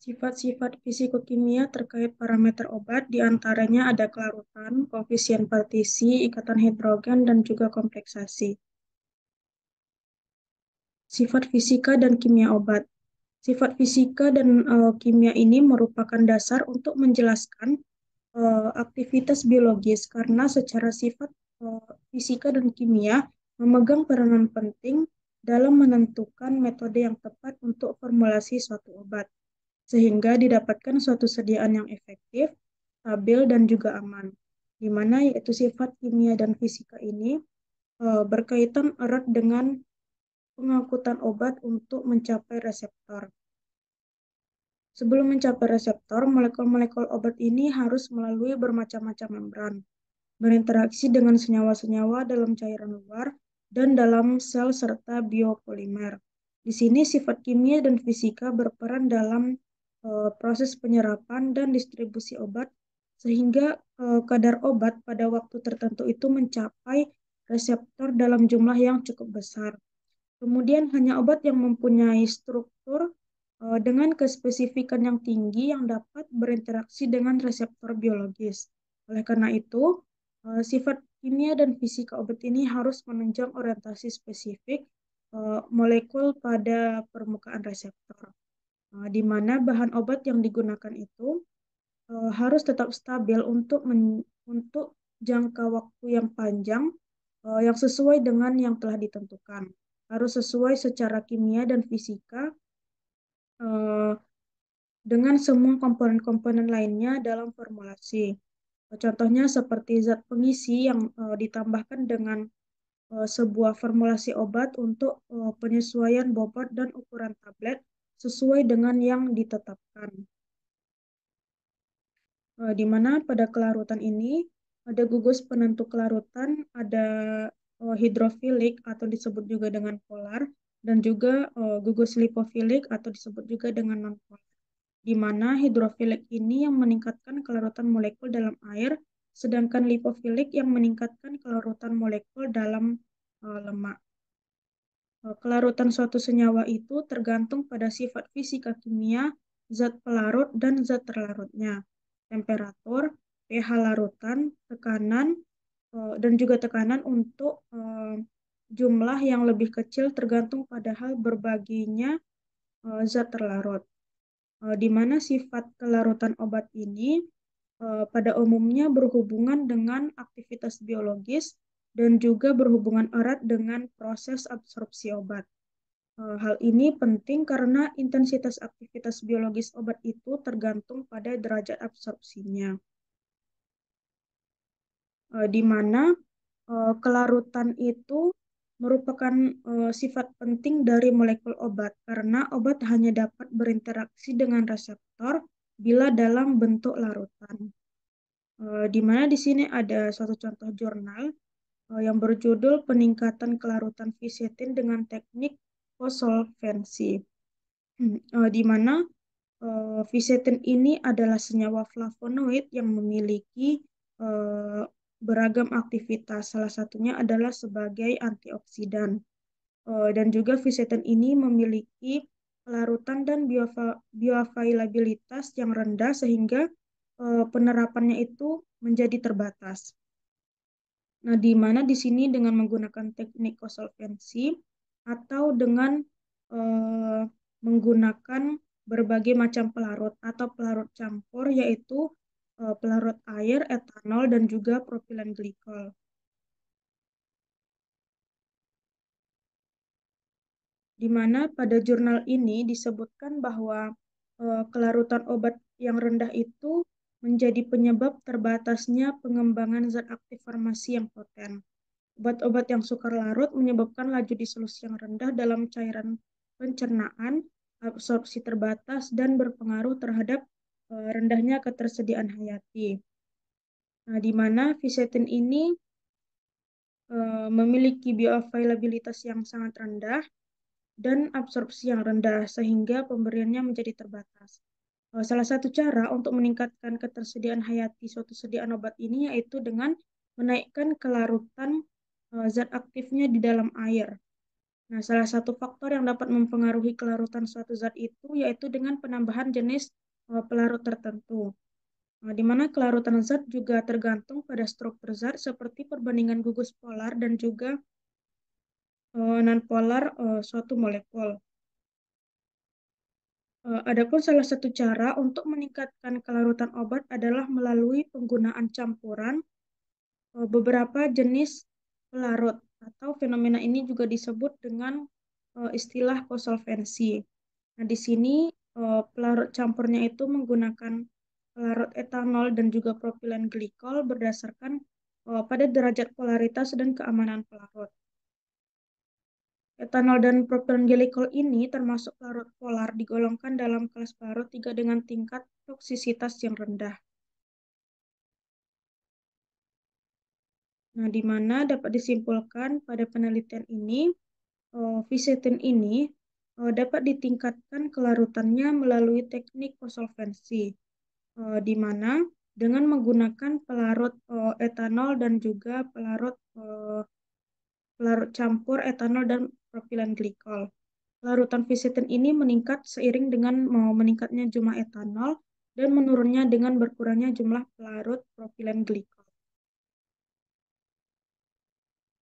Sifat-sifat fisikokimia terkait parameter obat diantaranya ada kelarutan, koefisien partisi, ikatan hidrogen, dan juga kompleksasi. Sifat fisika dan kimia obat. Sifat fisika dan kimia ini merupakan dasar untuk menjelaskan aktivitas biologis karena secara sifat fisika dan kimia memegang peranan penting dalam menentukan metode yang tepat untuk formulasi suatu obat, sehingga didapatkan suatu sediaan yang efektif, stabil, dan juga aman. Di mana yaitu sifat kimia dan fisika ini berkaitan erat dengan pengangkutan obat untuk mencapai reseptor. Sebelum mencapai reseptor, molekul-molekul obat ini harus melalui bermacam-macam membran, berinteraksi dengan senyawa-senyawa dalam cairan luar dan dalam sel serta biopolimer. Di sini sifat kimia dan fisika berperan dalam proses penyerapan dan distribusi obat sehingga kadar obat pada waktu tertentu itu mencapai reseptor dalam jumlah yang cukup besar. Kemudian hanya obat yang mempunyai struktur dengan kespesifikan yang tinggi yang dapat berinteraksi dengan reseptor biologis. Oleh karena itu, sifat kimia dan fisika obat ini harus menunjang orientasi spesifik molekul pada permukaan reseptor, di mana bahan obat yang digunakan itu harus tetap stabil untuk jangka waktu yang panjang yang sesuai dengan yang telah ditentukan. Harus sesuai secara kimia dan fisika eh, dengan semua komponen-komponen lainnya dalam formulasi. Contohnya seperti zat pengisi yang ditambahkan dengan sebuah formulasi obat untuk penyesuaian bobot dan ukuran tablet sesuai dengan yang ditetapkan. Di mana pada kelarutan ini ada gugus penentu kelarutan, ada hidrofilik atau disebut juga dengan polar, dan juga gugus lipofilik atau disebut juga dengan nonpolar. Di mana hidrofilik ini yang meningkatkan kelarutan molekul dalam air, sedangkan lipofilik yang meningkatkan kelarutan molekul dalam lemak. Kelarutan suatu senyawa itu tergantung pada sifat fisika kimia, zat pelarut, dan zat terlarutnya, temperatur, pH larutan, tekanan, dan juga tekanan untuk jumlah yang lebih kecil tergantung pada hal berbaginya zat terlarut. Di mana sifat kelarutan obat ini pada umumnya berhubungan dengan aktivitas biologis dan juga berhubungan erat dengan proses absorpsi obat. Hal ini penting karena intensitas aktivitas biologis obat itu tergantung pada derajat absorpsinya, di mana kelarutan itu merupakan sifat penting dari molekul obat karena obat hanya dapat berinteraksi dengan reseptor bila dalam bentuk larutan. Di mana di sini ada suatu contoh jurnal yang berjudul Peningkatan Kelarutan Fisetin dengan Teknik Kosolvensi, di mana fisetin ini adalah senyawa flavonoid yang memiliki eh, beragam aktivitas. Salah satunya adalah sebagai antioksidan. Dan juga fisetin ini memiliki kelarutan dan bioavailabilitas yang rendah sehingga penerapannya itu menjadi terbatas. Nah, di mana di sini dengan menggunakan teknik kosolvensi atau dengan eh, menggunakan berbagai macam pelarut atau pelarut campur, yaitu pelarut air, etanol, dan juga propilen glikol. Di mana pada jurnal ini disebutkan bahwa kelarutan obat yang rendah itu menjadi penyebab terbatasnya pengembangan zat aktif farmasi yang poten. Obat-obat yang sukar larut menyebabkan laju disolusi yang rendah dalam cairan pencernaan, absorpsi terbatas, dan berpengaruh terhadap rendahnya ketersediaan hayati. Nah, di mana fisetin ini memiliki bioavailabilitas yang sangat rendah dan absorpsi yang rendah, sehingga pemberiannya menjadi terbatas. Salah satu cara untuk meningkatkan ketersediaan hayati suatu sediaan obat ini yaitu dengan menaikkan kelarutan zat aktifnya di dalam air. Nah, salah satu faktor yang dapat mempengaruhi kelarutan suatu zat itu yaitu dengan penambahan jenis pelarut tertentu. Nah, di mana kelarutan zat juga tergantung pada struktur zat seperti perbandingan gugus polar dan juga nonpolar suatu molekul. Adapun salah satu cara untuk meningkatkan kelarutan obat adalah melalui penggunaan campuran beberapa jenis pelarut atau fenomena ini juga disebut dengan istilah kosolvensi. Nah, di sini pelarut campurnya itu menggunakan pelarut etanol dan juga propilen glikol berdasarkan pada derajat polaritas dan keamanan pelarut. Etanol dan propilen glikol ini termasuk pelarut polar digolongkan dalam kelas pelarut 3 dengan tingkat toksisitas yang rendah. Nah, di mana dapat disimpulkan pada penelitian ini, fisetin ini dapat ditingkatkan kelarutannya melalui teknik kosolvensi, di mana dengan menggunakan pelarut etanol dan juga pelarut campur etanol dan propilen glikol. Larutan fisetin ini meningkat seiring dengan meningkatnya jumlah etanol dan menurunnya dengan berkurangnya jumlah pelarut propilen glikol.